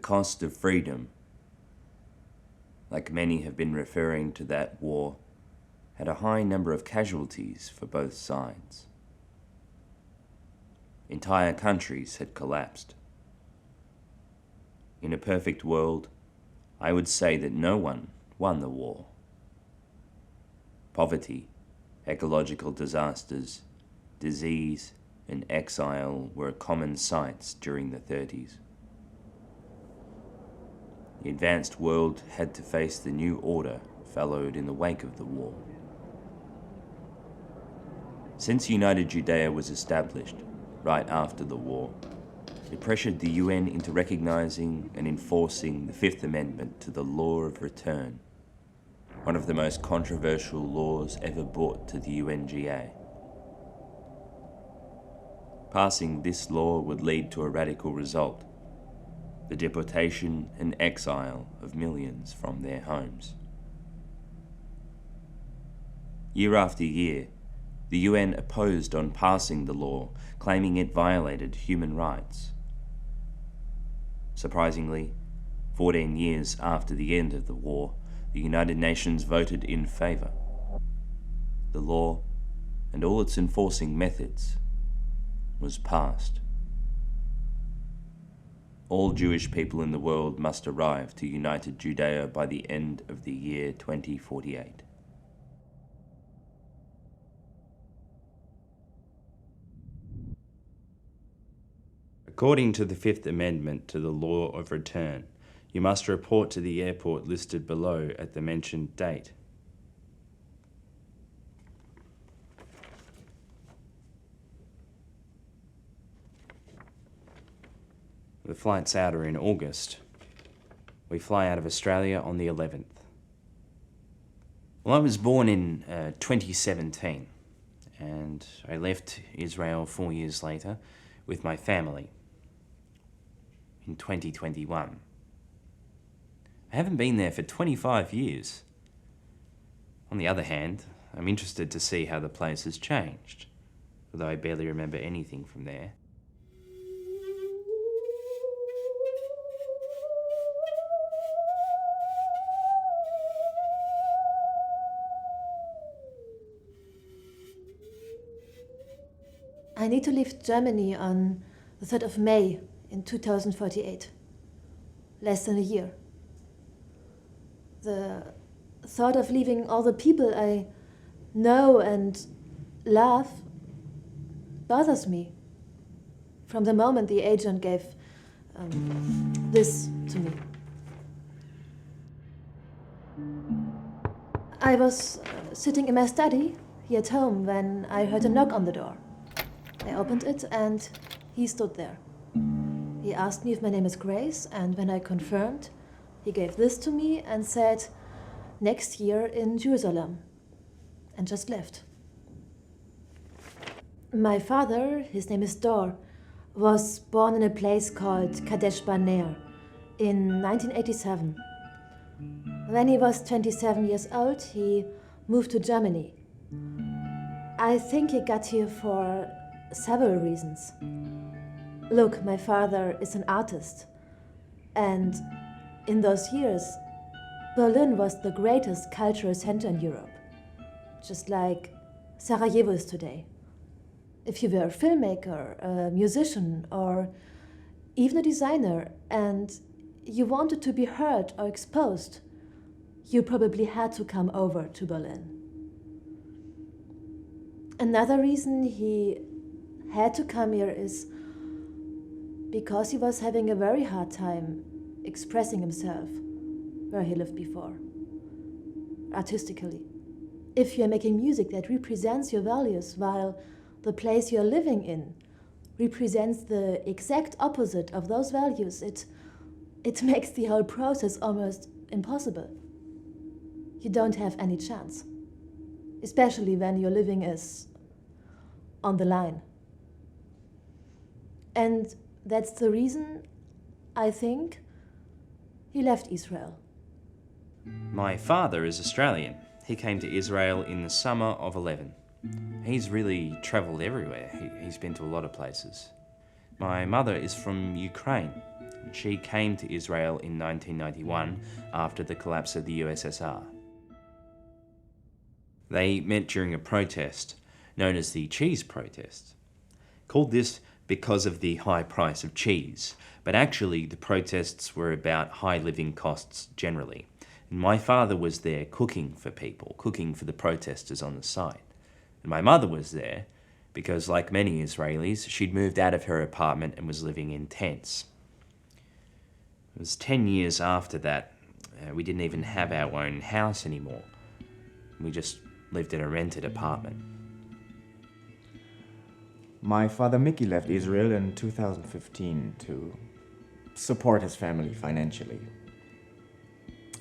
cost of freedom, like many have been referring to that war, had a high number of casualties for both sides. Entire countries had collapsed. In a perfect world, I would say that no one won the war. Poverty, ecological disasters, disease, and exile were common sights during the 30s. The advanced world had to face the new order followed in the wake of the war. Since United Judea was established right after the war, it pressured the UN into recognizing and enforcing the Fifth Amendment to the Law of Return, one of the most controversial laws ever brought to the UNGA. Passing this law would lead to a radical result: the deportation and exile of millions from their homes. Year after year, the UN opposed on passing the law, claiming it violated human rights. Surprisingly, 14 years after the end of the war, the United Nations voted in favour. The law, and all its enforcing methods, was passed. All Jewish people in the world must arrive to United Judea by the end of the year 2048. According to the Fifth Amendment to the Law of Return, you must report to the airport listed below at the mentioned date. The flights out are in August. We fly out of Australia on the 11th. Well, I was born in 2017, and I left Israel 4 years later with my family in 2021. I haven't been there for 25 years. On the other hand, I'm interested to see how the place has changed, although I barely remember anything from there. I need to leave Germany on the 3rd of May in 2048. Less than a year. The thought of leaving all the people I know and love bothers me. From the moment the agent gave this to me. I was sitting in my study here at home when I heard a knock on the door. I opened it and he stood there. He asked me if my name is Grace, and when I confirmed, he gave this to me and said, "Next year in Jerusalem," and just left. My father, his name is Dor, was born in a place called Kadesh Barnea in 1987. When he was 27 years old, he moved to Germany. I think he got here for several reasons. Look, my father is an artist, and in those years, Berlin was the greatest cultural center in Europe, just like Sarajevo is today. If you were a filmmaker, a musician, or even a designer, and you wanted to be heard or exposed, you probably had to come over to Berlin. Another reason he had to come here is because he was having a very hard time expressing himself where he lived before, artistically. If you're making music that represents your values while the place you're living in represents the exact opposite of those values, it makes the whole process almost impossible. You don't have any chance, especially when your living is on the line. And that's the reason, I think, he left Israel. My father is Australian. He came to Israel in the summer of 11. He's really travelled everywhere. He's been to a lot of places. My mother is from Ukraine. She came to Israel in 1991 after the collapse of the USSR. They met during a protest known as the cheese protest, called this because of the high price of cheese, but actually the protests were about high living costs generally. And my father was there cooking for people, cooking for the protesters on the site. And my mother was there because, like many Israelis, she'd moved out of her apartment and was living in tents. It was 10 years after that. We didn't even have our own house anymore. We just lived in a rented apartment. My father Mickey left Israel in 2015 to support his family financially.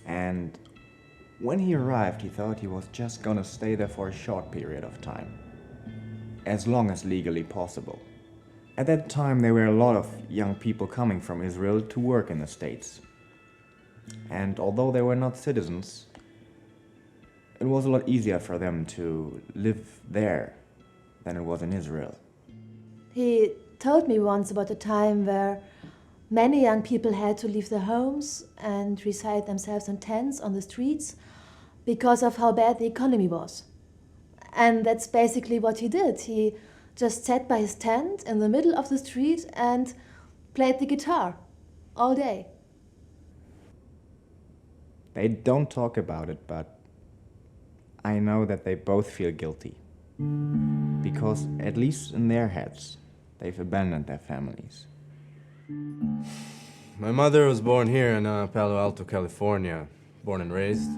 And when he arrived, he thought he was just gonna stay there for a short period of time, as long as legally possible. At that time, there were a lot of young people coming from Israel to work in the States. And although they were not citizens, it was a lot easier for them to live there than it was in Israel. He told me once about a time where many young people had to leave their homes and reside themselves in tents on the streets because of how bad the economy was. And that's basically what he did. He just sat by his tent in the middle of the street and played the guitar all day. They don't talk about it, but I know that they both feel guilty. Because, at least in their heads, they've abandoned their families. My mother was born here in Palo Alto, California, born and raised.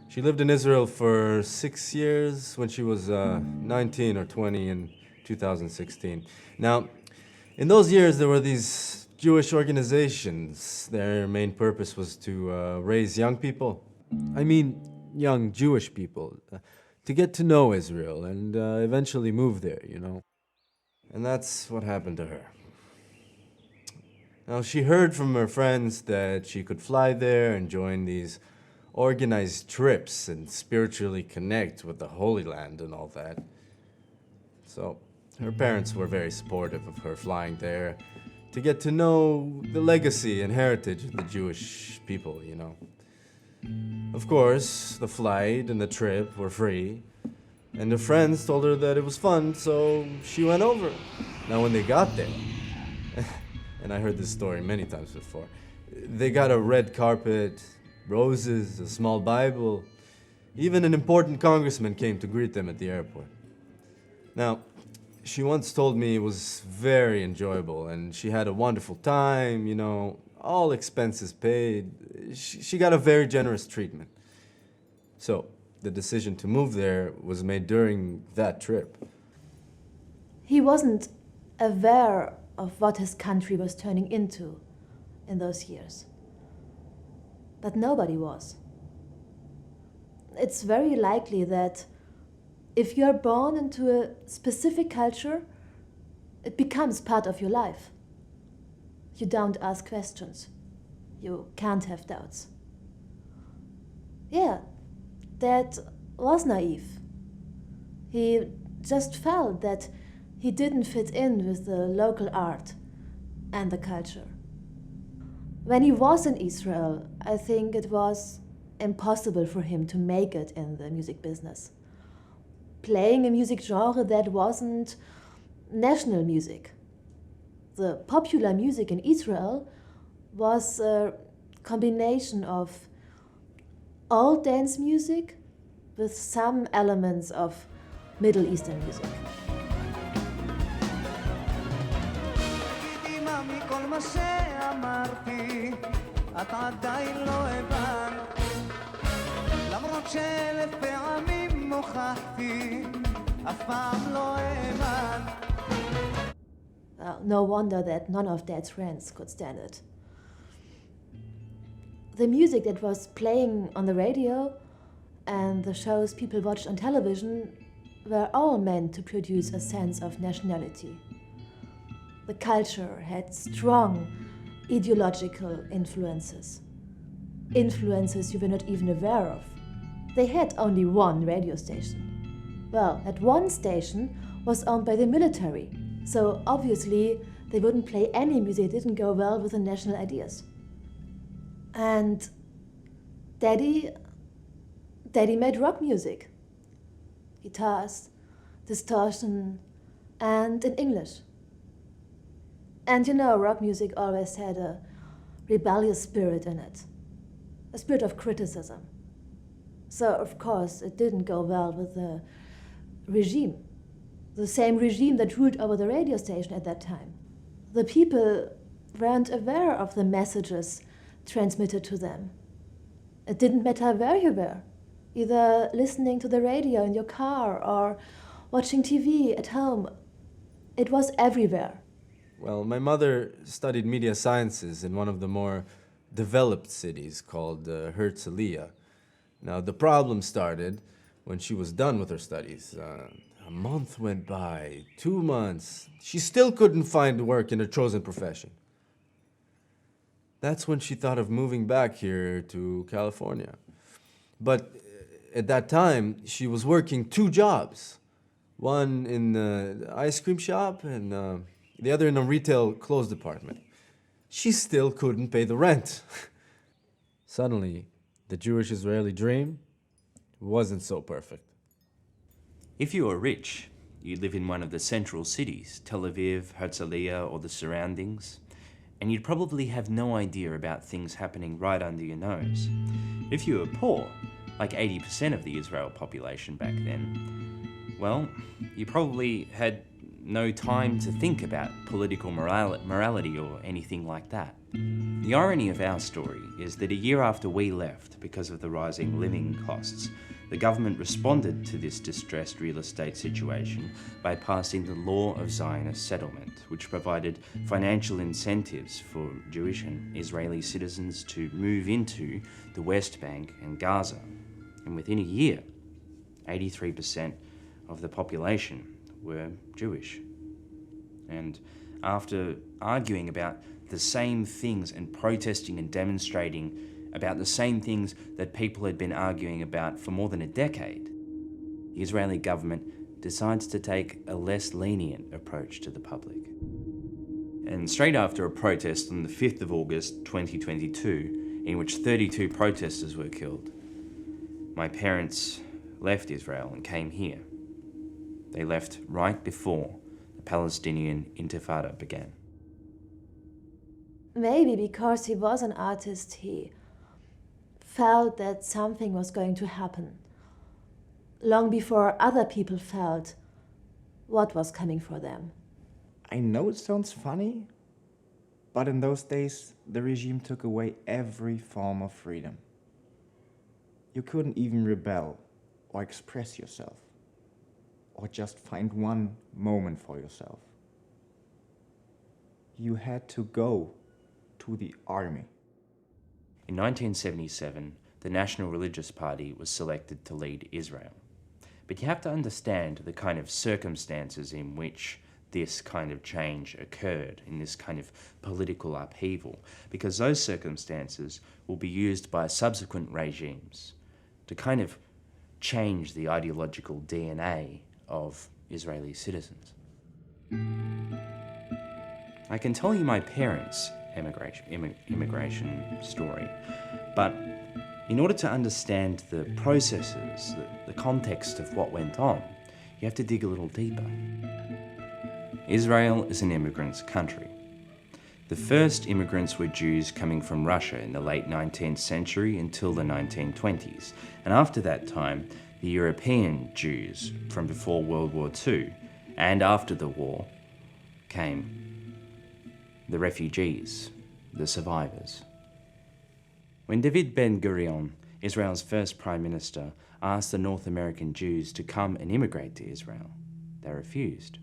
She lived in Israel for 6 years when she was 19 or 20 in 2016. Now, in those years, there were these Jewish organizations. Their main purpose was to raise young people. I mean, young Jewish people, to get to know Israel and eventually move there, you know. And that's what happened to her. Now, she heard from her friends that she could fly there and join these organized trips and spiritually connect with the Holy Land and all that. So, her parents were very supportive of her flying there to get to know the legacy and heritage of the Jewish people, you know. Of course, the flight and the trip were free, and her friends told her that it was fun, so she went over. Now, when they got there, and I heard this story many times before, they got a red carpet, roses, a small Bible. Even an important congressman came to greet them at the airport. Now, she once told me it was very enjoyable, and she had a wonderful time, you know, all expenses paid. She got a very generous treatment. So, the decision to move there was made during that trip. He wasn't aware of what his country was turning into in those years. But nobody was. It's very likely that if you're born into a specific culture, it becomes part of your life. You don't ask questions. You can't have doubts. Yeah, Dad was naive. He just felt that he didn't fit in with the local art and the culture. When he was in Israel, I think it was impossible for him to make it in the music business. Playing a music genre that wasn't national music. The popular music in Israel was a combination of old dance music with some elements of Middle Eastern music. No wonder that none of Dad's friends could stand it. The music that was playing on the radio and the shows people watched on television were all meant to produce a sense of nationality. The culture had strong ideological influences you were not even aware of. They had only one radio station. Well, that one station was owned by the military, so obviously They wouldn't play any music that didn't go well with the national ideas. And Daddy made rock music. Guitars, distortion, and in English. And you know, rock music always had a rebellious spirit in it, a spirit of criticism. So, of course, it didn't go well with the regime, the same regime that ruled over the radio station at that time. The people weren't aware of the messages transmitted to them. It didn't matter where you were, either listening to the radio in your car or watching TV at home. It was everywhere. Well, my mother studied media sciences in one of the more developed cities called Herzliya. Now, the problem started when she was done with her studies. A month went by, 2 months. She still couldn't find work in her chosen profession. That's when she thought of moving back here to California. But at that time, she was working 2 jobs. One in the ice cream shop and the other in a retail clothes department. She still couldn't pay the rent. Suddenly, the Jewish-Israeli dream wasn't so perfect. If you were rich, you'd live in one of the central cities, Tel Aviv, Herzliya, or the surroundings, and you'd probably have no idea about things happening right under your nose. If you were poor, like 80% of the Israel population back then, well, you probably had no time to think about political morality or anything like that. The irony of our story is that a year after we left, because of the rising living costs, the government responded to this distressed real estate situation by passing the Law of Zionist Settlement, which provided financial incentives for Jewish and Israeli citizens to move into the West Bank and Gaza. And within a year, 83% of the population were Jewish. And after arguing about the same things and protesting and demonstrating about the same things that people had been arguing about for more than a decade, the Israeli government decides to take a less lenient approach to the public. And straight after a protest on the 5th of August 2022, in which 32 protesters were killed, my parents left Israel and came here. They left right before the Palestinian Intifada began. Maybe because he was an artist, he felt that something was going to happen, long before other people felt what was coming for them. I know it sounds funny, but in those days, the regime took away every form of freedom. You couldn't even rebel or express yourself, or just find one moment for yourself. You had to go to the army. In 1977, the National Religious Party was selected to lead Israel. But you have to understand the kind of circumstances in which this kind of change occurred, in this kind of political upheaval, because those circumstances will be used by subsequent regimes to kind of change the ideological DNA of Israeli citizens. I can tell you my parents' immigration story, but in order to understand the processes, the context of what went on, you have to dig a little deeper. Israel is an immigrants' country. The first immigrants were Jews coming from Russia in the late 19th century until the 1920s, and after that time, the European Jews from before World War II and after the war came. The refugees, the survivors. When David Ben-Gurion, Israel's first prime minister, asked the North American Jews to come and immigrate to Israel, they refused.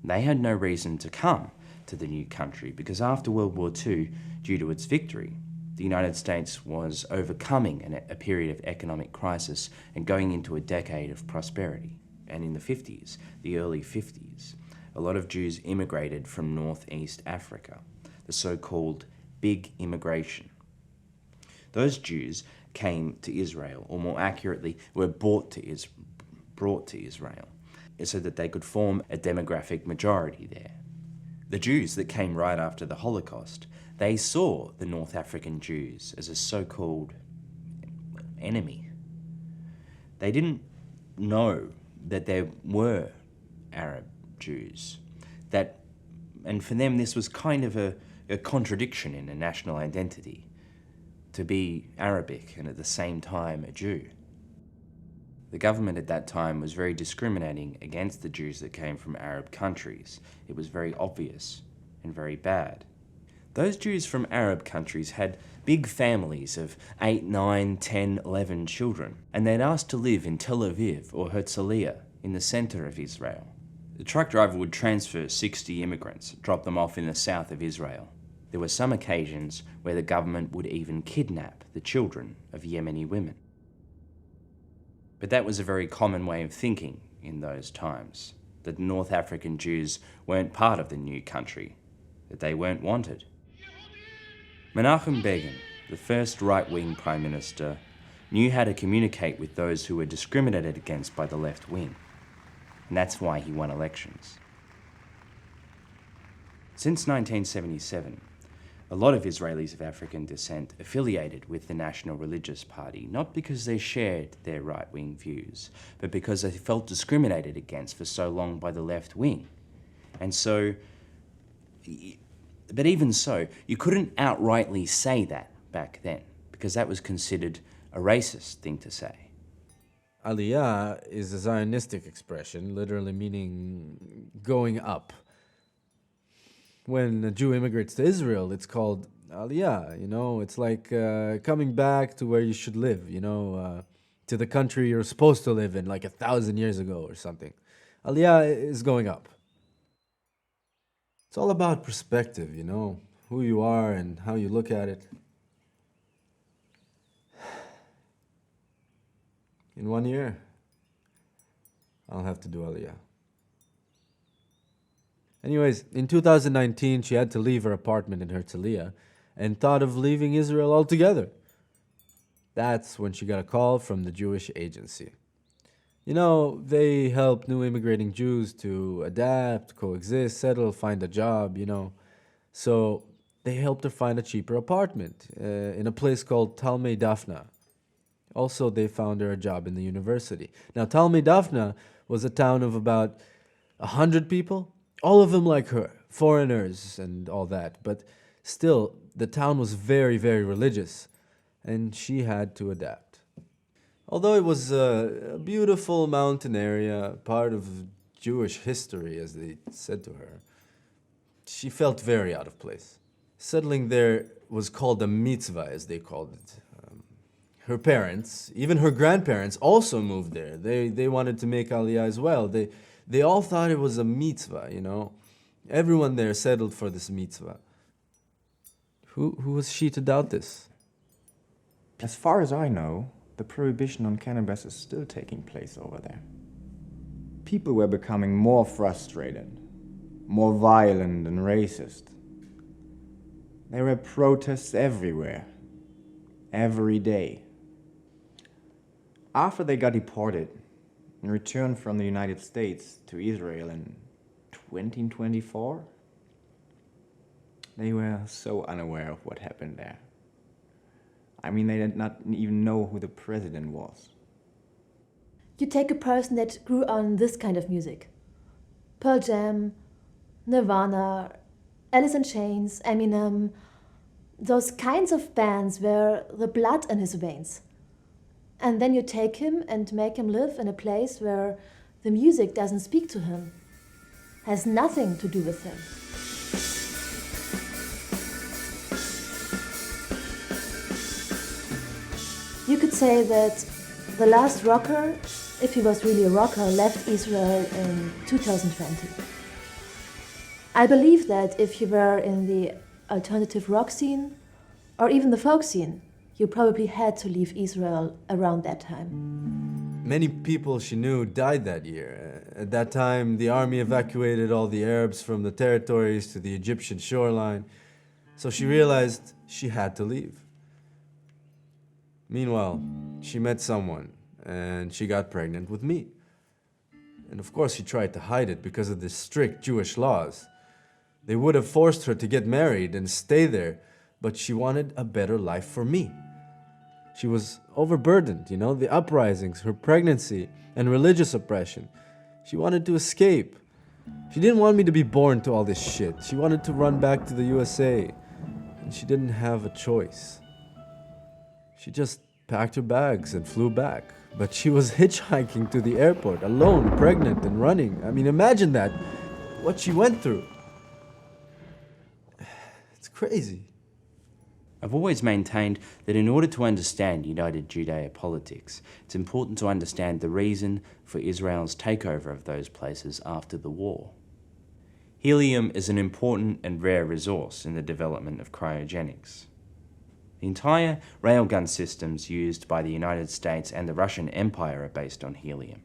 They had no reason to come to the new country because after World War II, due to its victory, the United States was overcoming a period of economic crisis and going into a decade of prosperity. And in the 50s, the early 50s, a lot of Jews immigrated from Northeast Africa, the so-called big immigration. Those Jews came to Israel, or more accurately, were brought to Israel, so that they could form a demographic majority there. The Jews that came right after the Holocaust, they saw the North African Jews as a so-called enemy. They didn't know that there were Arab Jews. And for them this was kind of a contradiction in a national identity, to be Arabic and at the same time a Jew. The government at that time was very discriminating against the Jews that came from Arab countries. It was very obvious and very bad. Those Jews from Arab countries had big families of 8, 9, 10, 11 children, and they'd asked to live in Tel Aviv or Herzliya in the center of Israel. The truck driver would transfer 60 immigrants, drop them off in the south of Israel. There were some occasions where the government would even kidnap the children of Yemeni women. But that was a very common way of thinking in those times, that North African Jews weren't part of the new country, that they weren't wanted. Menachem Begin, the first right-wing prime minister, knew how to communicate with those who were discriminated against by the left wing, and that's why he won elections. Since 1977, a lot of Israelis of African descent affiliated with the National Religious Party, not because they shared their right-wing views, but because they felt discriminated against for so long by the left wing. And so, but even so, you couldn't outrightly say that back then, because that was considered a racist thing to say. Aliyah is a Zionistic expression, literally meaning going up. When a Jew immigrates to Israel, it's called Aliyah, it's like coming back to where you should live, to the country you're supposed to live in like 1,000 years ago or something. Aliyah is going up. It's all about perspective, who you are and how you look at it. In 1 year, I'll have to do Aliyah. Anyways, in 2019, she had to leave her apartment in Herzliya and thought of leaving Israel altogether. That's when she got a call from the Jewish agency. They help new immigrating Jews to adapt, coexist, settle, find a job, So they helped her find a cheaper apartment in a place called Talmei Dafna. Also, they found her a job in the university. Now, Talmei Dafna was a town of about 100 people. All of them like her, foreigners and all that. But still, the town was very, very religious, and she had to adapt. Although it was a beautiful mountain area, part of Jewish history, as they said to her, she felt very out of place. Settling there was called a mitzvah, as they called it. Her parents, even her grandparents, also moved there. They wanted to make Aliyah as well. They all thought it was a mitzvah, Everyone there settled for this mitzvah. Who was she to doubt this? As far as I know, the prohibition on cannabis is still taking place over there. People were becoming more frustrated, more violent and racist. There were protests everywhere, every day. After they got deported and returned from the United States to Israel in 2024, they were so unaware of what happened there. I mean, they did not even know who the president was. You take a person that grew on this kind of music. Pearl Jam, Nirvana, Alice in Chains, Eminem, those kinds of bands where the blood in his veins. And then you take him and make him live in a place where the music doesn't speak to him, has nothing to do with him. You could say that the last rocker, if he was really a rocker, left Israel in 2020. I believe that if you were in the alternative rock scene, or even the folk scene, you probably had to leave Israel around that time. Many people she knew died that year. At that time, the army evacuated all the Arabs from the territories to the Egyptian shoreline, so she realized she had to leave. Meanwhile, she met someone, and she got pregnant with me. And of course, she tried to hide it because of the strict Jewish laws. They would have forced her to get married and stay there, but she wanted a better life for me. She was overburdened, the uprisings, her pregnancy, and religious oppression. She wanted to escape. She didn't want me to be born to all this shit. She wanted to run back to the USA, and she didn't have a choice. She just packed her bags and flew back. But she was hitchhiking to the airport, alone, pregnant, and running. I mean, imagine that. What she went through. It's crazy. I've always maintained that in order to understand United Judea politics, it's important to understand the reason for Israel's takeover of those places after the war. Helium is an important and rare resource in the development of cryogenics. The entire railgun systems used by the United States and the Russian Empire are based on helium.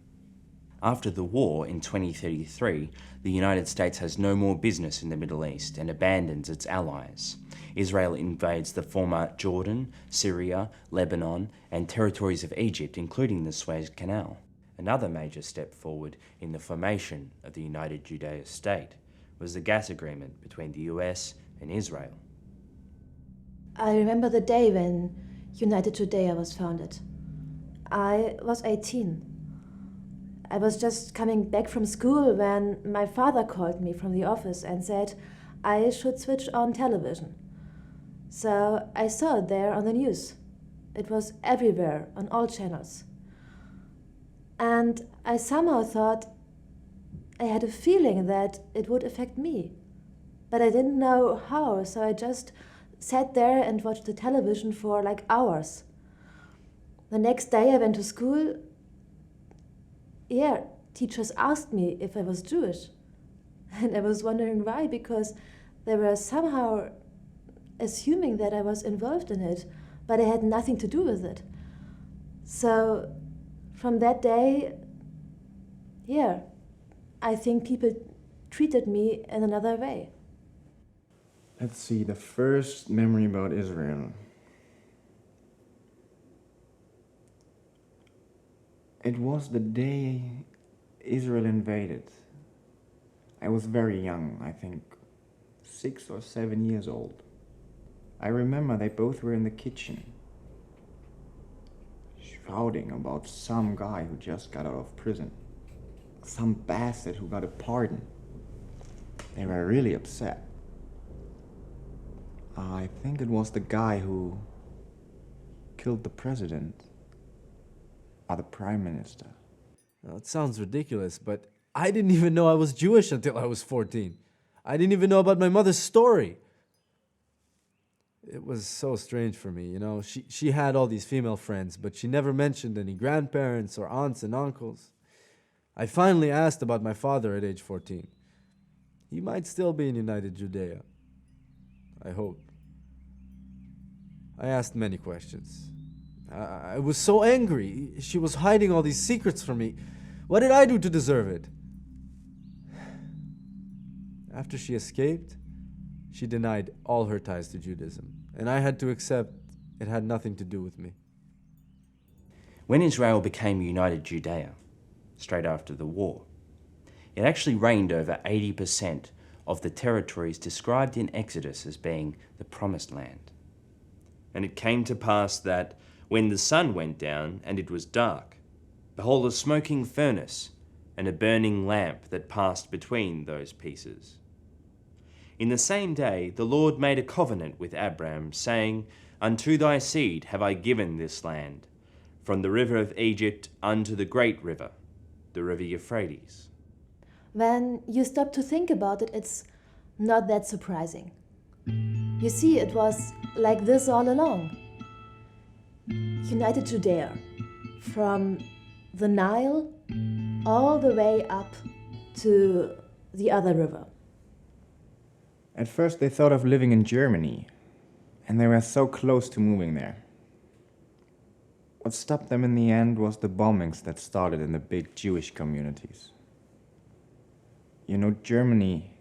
After the war in 2033, the United States has no more business in the Middle East and abandons its allies. Israel invades the former Jordan, Syria, Lebanon, and territories of Egypt, including the Suez Canal. Another major step forward in the formation of the United Judea state was the gas agreement between the US and Israel. I remember the day when United Judea was founded. I was 18. I was just coming back from school when my father called me from the office and said I should switch on television. So I saw it there on the news. It was everywhere, on all channels. And I somehow thought, I had a feeling that it would affect me. But I didn't know how, so I just sat there and watched the television for like hours. The next day I went to school. Teachers asked me if I was Jewish. And I was wondering why, because they were somehow assuming that I was involved in it, but I had nothing to do with it. So from that day, I think people treated me in another way. Let's see, the first memory about Israel. It was the day Israel invaded. I was very young, I think 6 or 7 years old. I remember they both were in the kitchen, shouting about some guy who just got out of prison, some bastard who got a pardon. They were really upset. I think it was the guy who killed the president or the prime minister. Now, it sounds ridiculous, but I didn't even know I was Jewish until I was 14. I didn't even know about my mother's story. It was so strange for me, She had all these female friends, but she never mentioned any grandparents or aunts and uncles. I finally asked about my father at age 14. He might still be in United Judea. I hope. I asked many questions. I was so angry. She was hiding all these secrets from me. What did I do to deserve it? After she escaped, she denied all her ties to Judaism, and I had to accept it had nothing to do with me. When Israel became United Judea, straight after the war, it actually reigned over 80% of the territories described in Exodus as being the Promised Land. And it came to pass that, when the sun went down and it was dark, behold, a smoking furnace and a burning lamp that passed between those pieces. In the same day the Lord made a covenant with Abram, saying, Unto thy seed have I given this land, from the river of Egypt unto the great river, the river Euphrates. When you stop to think about it, it's not that surprising. You see, it was like this all along. United Judea, from the Nile all the way up to the other river. At first they thought of living in Germany, and they were so close to moving there. What stopped them in the end was the bombings that started in the big Jewish communities. Germany,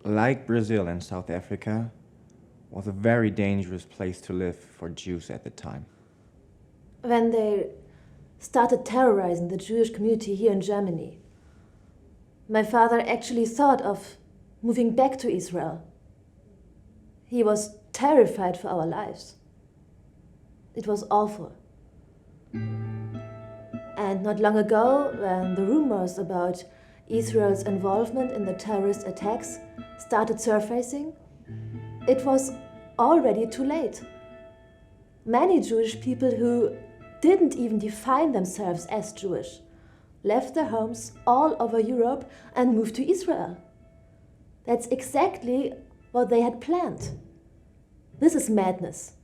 like Brazil and South Africa, was a very dangerous place to live for Jews at the time. When they started terrorizing the Jewish community here in Germany, my father actually thought of moving back to Israel. He was terrified for our lives. It was awful. And not long ago, when the rumors about Israel's involvement in the terrorist attacks started surfacing, it was already too late. Many Jewish people who didn't even define themselves as Jewish left their homes all over Europe and moved to Israel. That's exactly what they had planned. This is madness.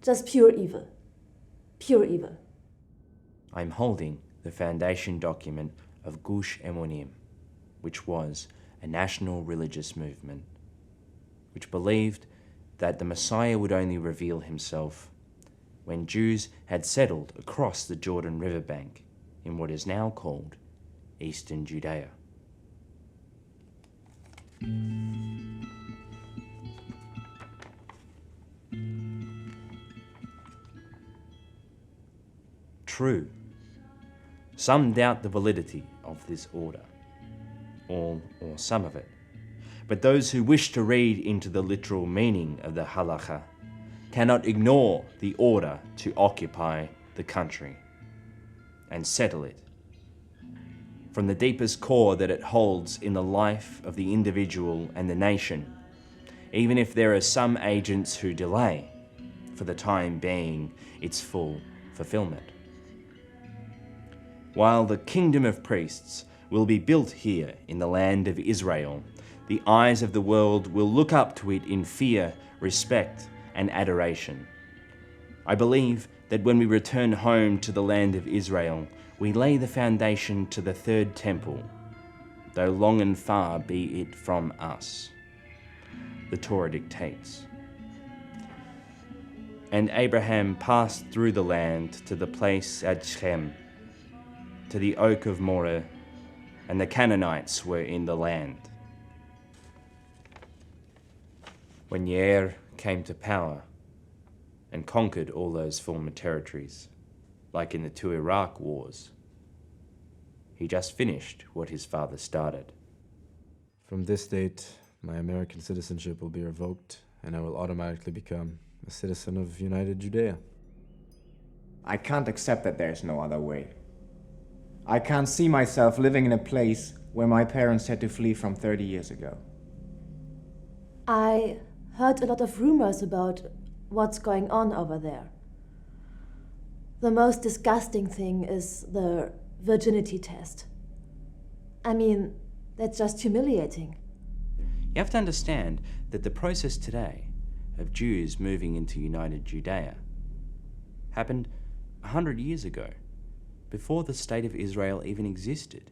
Just pure evil. Pure evil. I'm holding the foundation document of Gush Emunim, which was a national religious movement, which believed that the Messiah would only reveal himself when Jews had settled across the Jordan riverbank in what is now called Eastern Judea. True, some doubt the validity of this order, all or some of it. But those who wish to read into the literal meaning of the halakha cannot ignore the order to occupy the country and settle it. From the deepest core that it holds in the life of the individual and the nation, even if there are some agents who delay, for the time being, its full fulfillment. While the kingdom of priests will be built here in the land of Israel, the eyes of the world will look up to it in fear, respect, and adoration. I believe that when we return home to the land of Israel, we lay the foundation to the third temple, though long and far be it from us. The Torah dictates. And Abraham passed through the land to the place at Shechem, to the oak of Moreh, and the Canaanites were in the land. When Yair came to power and conquered all those former territories, like in the two Iraq wars, he just finished what his father started. From this date, my American citizenship will be revoked, and I will automatically become a citizen of United Judea. I can't accept that there's no other way. I can't see myself living in a place where my parents had to flee from 30 years ago. I heard a lot of rumors about what's going on over there. The most disgusting thing is the virginity test. I mean, that's just humiliating. You have to understand that the process today of Jews moving into United Judea happened 100 years ago, before the state of Israel even existed.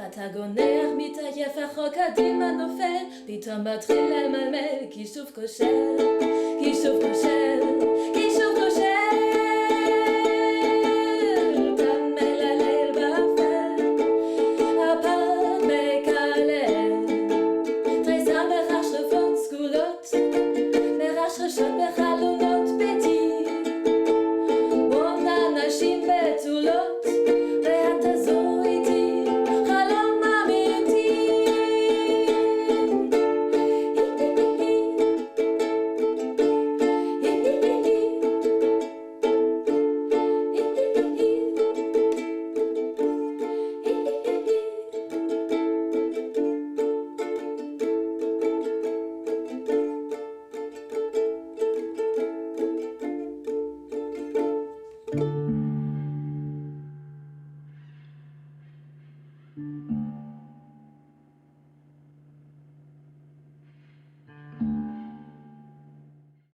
אתה גונח, מתעייף, אחור קדימה נופל, פתאום מתחיל למלמל, כי שוב כושל, כי שוב כושל, כי שוב כושל. אתה מללל באפל, הפעם מקלל, תריסה בחשרפות סגולות, מרשרשות בחלונות ביתי, בון אנשים בתולות, ואתה זו איתי, חלום אמיתי.